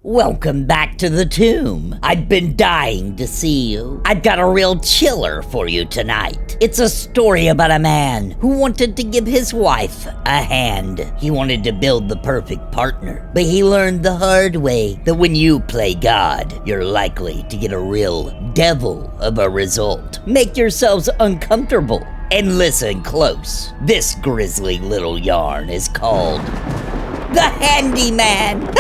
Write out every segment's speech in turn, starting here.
Welcome back to the tomb. I've been dying to see you. I've got a real chiller for you tonight. It's a story about a man who wanted to give his wife a hand. He wanted to build the perfect partner, but he learned the hard way that when you play God, you're likely to get a real devil of a result. Make yourselves uncomfortable and listen close. This grisly little yarn is called The Handyman.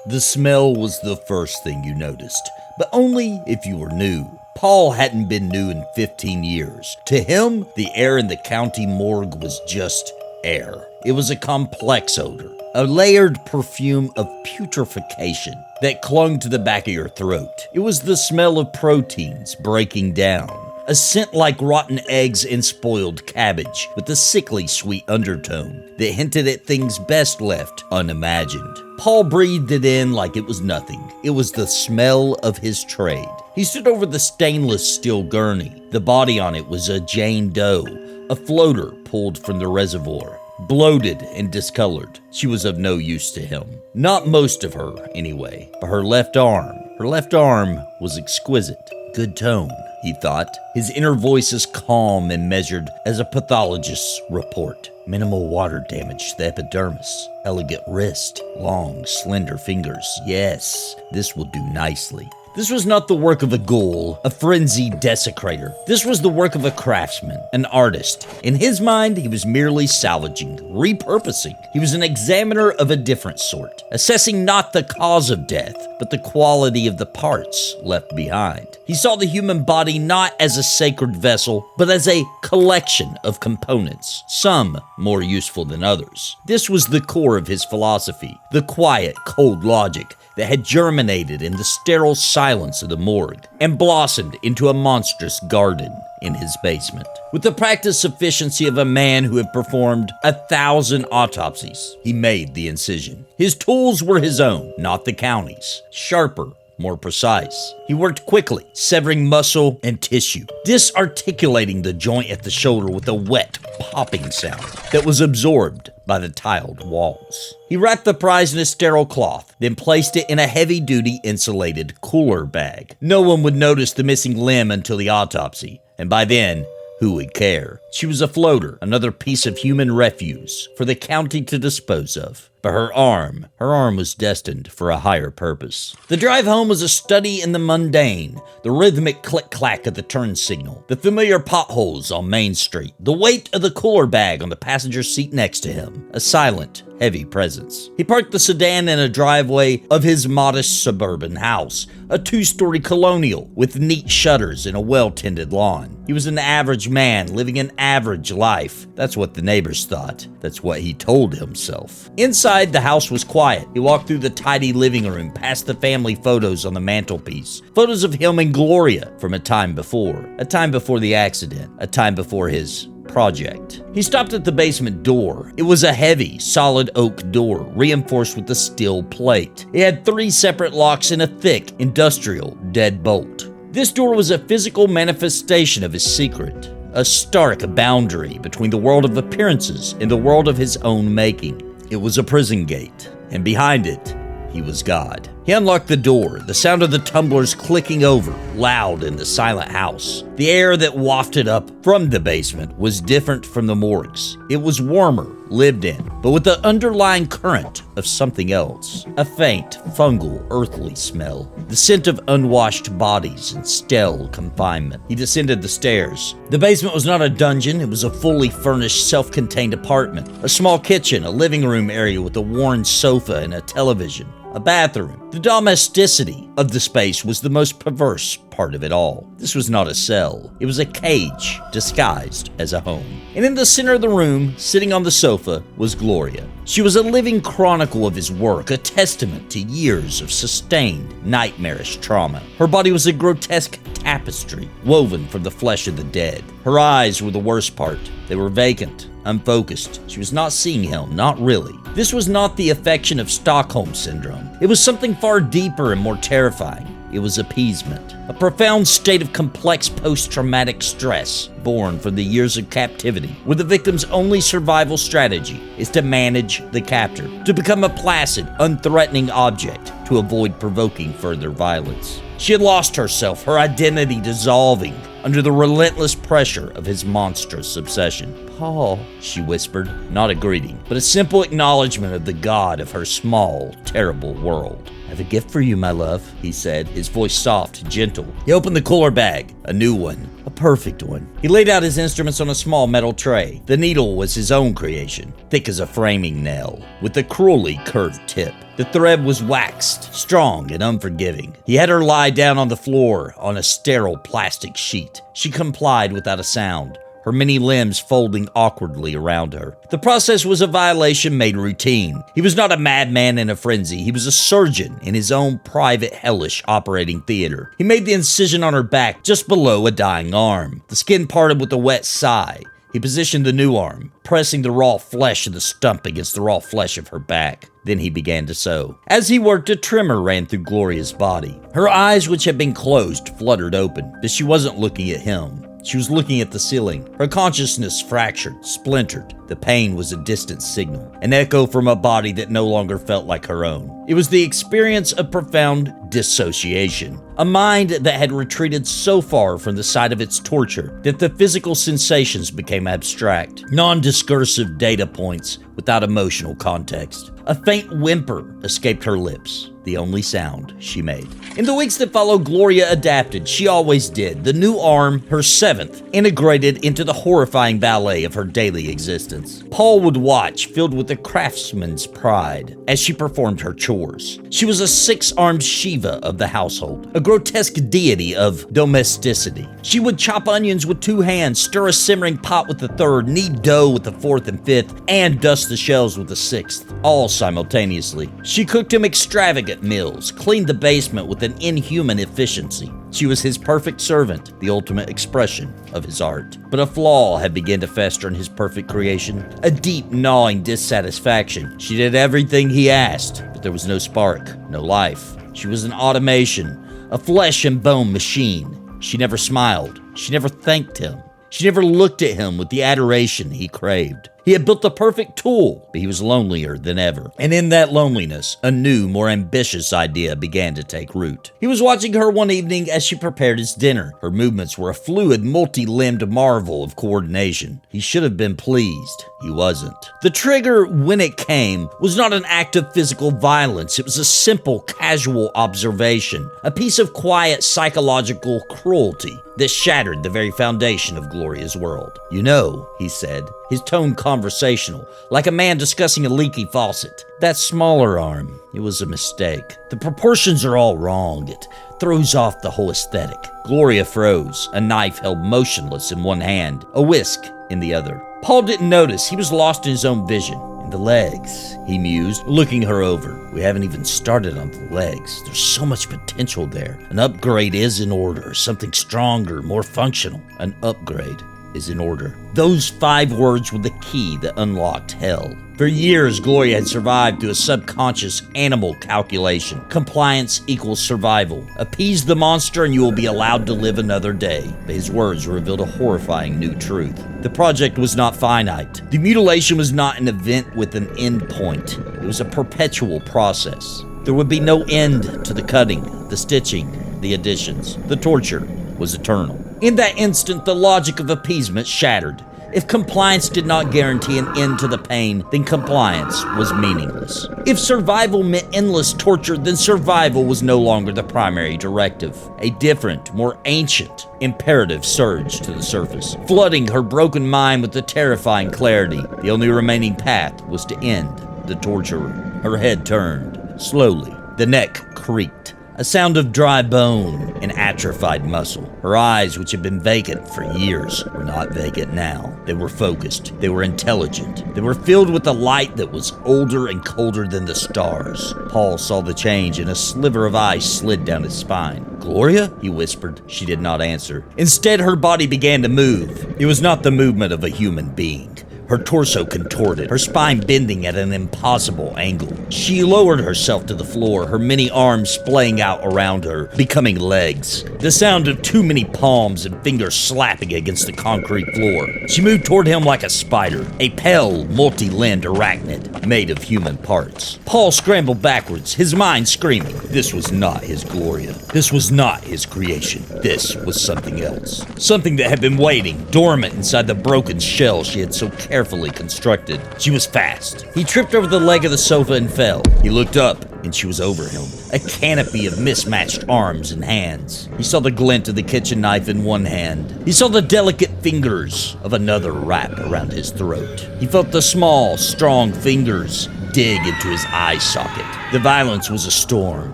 The smell was the first thing you noticed, but only if you were new. Paul hadn't been new in 15 years. To him, the air in the county morgue was just air. It was a complex odor, a layered perfume of putrefaction that clung to the back of your throat. It was the smell of proteins breaking down, a scent like rotten eggs and spoiled cabbage with a sickly sweet undertone that hinted at things best left unimagined. Paul breathed it in like it was nothing. It was the smell of his trade. He stood over the stainless steel gurney. The body on it was a Jane Doe, a floater pulled from the reservoir. Bloated and discolored, she was of no use to him. Not most of her, anyway. But her left arm was exquisite. Good tone, he thought. His inner voice as calm and measured as a pathologist's report. Minimal water damage to the epidermis. Elegant wrist. Long, slender fingers. Yes, this will do nicely. This was not the work of a ghoul, a frenzied desecrator. This was the work of a craftsman, an artist. In his mind, he was merely salvaging, repurposing. He was an examiner of a different sort, assessing not the cause of death, but the quality of the parts left behind. He saw the human body not as a sacred vessel, but as a collection of components, some more useful than others. This was the core of his philosophy, the quiet, cold logic that had germinated in the sterile silence of the morgue and blossomed into a monstrous garden in his basement. With the practiced efficiency of a man who had performed 1,000 autopsies, he made the incision. His tools were his own, not the county's. Sharper, more precise. He worked quickly, severing muscle and tissue, disarticulating the joint at the shoulder with a wet, popping sound that was absorbed by the tiled walls. He wrapped the prize in a sterile cloth, then placed it in a heavy-duty insulated cooler bag. No one would notice the missing limb until the autopsy, and by then, who would care? She was a floater, another piece of human refuse for the county to dispose of. But her arm was destined for a higher purpose. The drive home was a study in the mundane, the rhythmic click-clack of the turn signal, the familiar potholes on Main Street, the weight of the cooler bag on the passenger seat next to him, a silent, heavy presence. He parked the sedan in a driveway of his modest suburban house, a 2-story colonial with neat shutters and a well-tended lawn. He was an average man living an average life. That's what the neighbors thought. That's what he told himself. Inside, the house was quiet. He walked through the tidy living room, past the family photos on the mantelpiece. Photos of him and Gloria from a time before the accident, a time before his project. He stopped at the basement door. It was a heavy, solid oak door, reinforced with a steel plate. It had 3 separate locks and a thick, industrial deadbolt. This door was a physical manifestation of his secret, a stark boundary between the world of appearances and the world of his own making. It was a prison gate, and behind it, he was God. He unlocked the door, the sound of the tumblers clicking over, loud in the silent house. The air that wafted up from the basement was different from the morgue's. It was warmer, lived in, but with the underlying current of something else. A faint, fungal, earthly smell. The scent of unwashed bodies and stale confinement. He descended the stairs. The basement was not a dungeon. It was a fully furnished, self-contained apartment. A small kitchen, a living room area with a worn sofa and a television. A bathroom. The domesticity of the space was the most perverse part of it all. This was not a cell. It was a cage disguised as a home. And in the center of the room, sitting on the sofa, was Gloria. She was a living chronicle of his work, a testament to years of sustained, nightmarish trauma. Her body was a grotesque tapestry, woven from the flesh of the dead. Her eyes were the worst part. They were vacant, unfocused. She was not seeing him, not really. This was not the affection of Stockholm Syndrome. It was something far deeper and more terrifying. it was appeasement. A profound state of complex post-traumatic stress born from the years of captivity, where the victim's only survival strategy is to manage the captor, to become a placid, unthreatening object, to avoid provoking further violence. She had lost herself, her identity dissolving under the relentless pressure of his monstrous obsession. "Paul," she whispered, not a greeting, but a simple acknowledgement of the god of her small, terrible world. "I have a gift for you, my love," he said, his voice soft, gentle. He opened the cooler bag, a new one, a perfect one. He laid out his instruments on a small metal tray. The needle was his own creation, thick as a framing nail, with a cruelly curved tip. The thread was waxed, strong and unforgiving. He had her lie down on the floor on a sterile plastic sheet. She complied without a sound, her many limbs folding awkwardly around her. The process was a violation made routine. He was not a madman in a frenzy. He was a surgeon in his own private hellish operating theater. He made the incision on her back just below a dying arm. The skin parted with a wet sigh. He positioned the new arm, pressing the raw flesh of the stump against the raw flesh of her back. Then he began to sew. As he worked, a tremor ran through Gloria's body. Her eyes, which had been closed, fluttered open, but she wasn't looking at him. She was looking at the ceiling. Her consciousness fractured, splintered. The pain was a distant signal, an echo from a body that no longer felt like her own. It was the experience of profound dissociation, a mind that had retreated so far from the site of its torture that the physical sensations became abstract, non-discursive data points without emotional context. A faint whimper escaped her lips, the only sound she made. In the weeks that followed, Gloria adapted. She always did. The new arm, her seventh, integrated into the horrifying ballet of her daily existence. Paul would watch, filled with a craftsman's pride, as she performed her chores. She was a six-armed Shiva of the household, a grotesque deity of domesticity. She would chop onions with two hands, stir a simmering pot with the third, knead dough with the fourth and fifth, and dust the shells with the sixth, all simultaneously. She cooked him extravagant meals, cleaned the basement with an inhuman efficiency. She was his perfect servant, the ultimate expression of his art. But a flaw had begun to fester in his perfect creation, a deep, gnawing dissatisfaction. She did everything he asked, but there was no spark, no life. She was an automation, a flesh and bone machine. She never smiled. She never thanked him. She never looked at him with the adoration he craved. He had built the perfect tool, but he was lonelier than ever. And in that loneliness, a new, more ambitious idea began to take root. He was watching her one evening as she prepared his dinner. Her movements were a fluid, multi-limbed marvel of coordination. He should have been pleased. He wasn't. The trigger, when it came, was not an act of physical violence. It was a simple, casual observation, a piece of quiet psychological cruelty that shattered the very foundation of Gloria's world. "You know," he said, his tone conversational, like a man discussing a leaky faucet. "That smaller arm, it was a mistake. The proportions are all wrong. It throws off the whole aesthetic." Gloria froze, a knife held motionless in one hand, a whisk in the other. Paul didn't notice. He was lost in his own vision. "And the legs," he mused, looking her over. "We haven't even started on the legs. There's so much potential there. An upgrade is in order, something stronger, more functional. An upgrade is in order." Those 5 words were the key that unlocked hell. For years, Gloria had survived through a subconscious animal calculation. Compliance equals survival. Appease the monster and you will be allowed to live another day. But his words revealed a horrifying new truth. The project was not finite. The mutilation was not an event with an end point. It was a perpetual process. There would be no end to the cutting, the stitching, the additions. The torture was eternal. In that instant, the logic of appeasement shattered. If compliance did not guarantee an end to the pain, then compliance was meaningless. If survival meant endless torture, then survival was no longer the primary directive. A different, more ancient imperative surged to the surface, flooding her broken mind with a terrifying clarity. The only remaining path was to end the torturer. Her head turned, slowly. The neck creaked. A sound of dry bone and atrophied muscle. Her eyes, which had been vacant for years, were not vacant now. They were focused. They were intelligent. They were filled with a light that was older and colder than the stars. Paul saw the change, and a sliver of ice slid down his spine. "Gloria?" he whispered. She did not answer. Instead, her body began to move. It was not the movement of a human being. her torso contorted, her spine bending at an impossible angle. She lowered herself to the floor, her many arms splaying out around her, becoming legs. The sound of too many palms and fingers slapping against the concrete floor. She moved toward him like a spider, a pale, multi-limbed arachnid made of human parts. Paul scrambled backwards, his mind screaming. This was not his Gloria. This was not his creation. This was something else. Something that had been waiting, dormant inside the broken shell she had so carefully constructed. She was fast. He tripped over the leg of the sofa and fell. He looked up, and she was over him, a canopy of mismatched arms and hands. He saw the glint of the kitchen knife in one hand. He saw the delicate fingers of another wrap around his throat. He felt the small, strong fingers dig into his eye socket. The violence was a storm,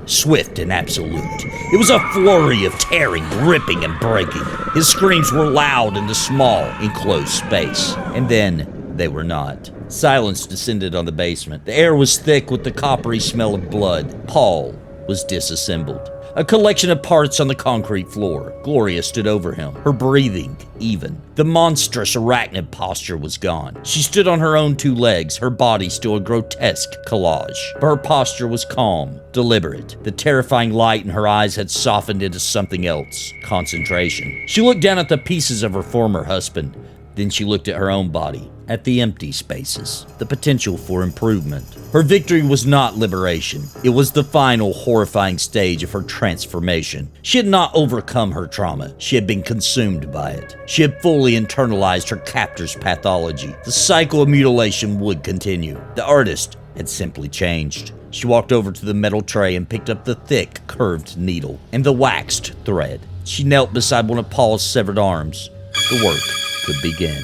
swift and absolute. It was a flurry of tearing, ripping, and breaking. His screams were loud in the small, enclosed space. And then they were not. Silence descended on the basement. The air was thick with the coppery smell of blood. Paul was disassembled. A collection of parts on the concrete floor. Gloria stood over him, her breathing even. The monstrous arachnid posture was gone. She stood on her own two legs, her body still a grotesque collage. But her posture was calm, deliberate. The terrifying light in her eyes had softened into something else. Concentration. She looked down at the pieces of her former husband. Then she looked at her own body, at the empty spaces, the potential for improvement. Her victory was not liberation. It was the final horrifying stage of her transformation. She had not overcome her trauma. She had been consumed by it. She had fully internalized her captor's pathology. The cycle of mutilation would continue. The artist had simply changed. She walked over to the metal tray and picked up the thick, curved needle and the waxed thread. She knelt beside one of Paul's severed arms. The work could begin.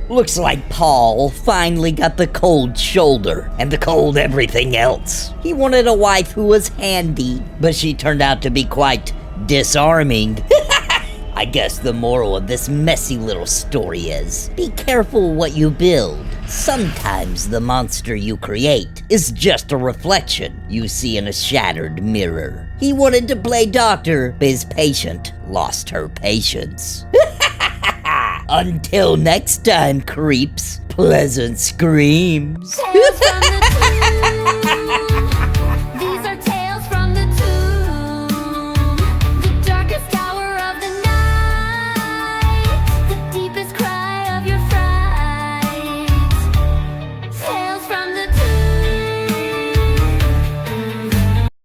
Looks like Paul finally got the cold shoulder and the cold everything else. He wanted a wife who was handy, but she turned out to be quite disarming. I guess the moral of this messy little story is, be careful what you build. Sometimes the monster you create is just a reflection you see in a shattered mirror. He wanted to play doctor, but his patient lost her patience. Until next time, creeps, pleasant screams.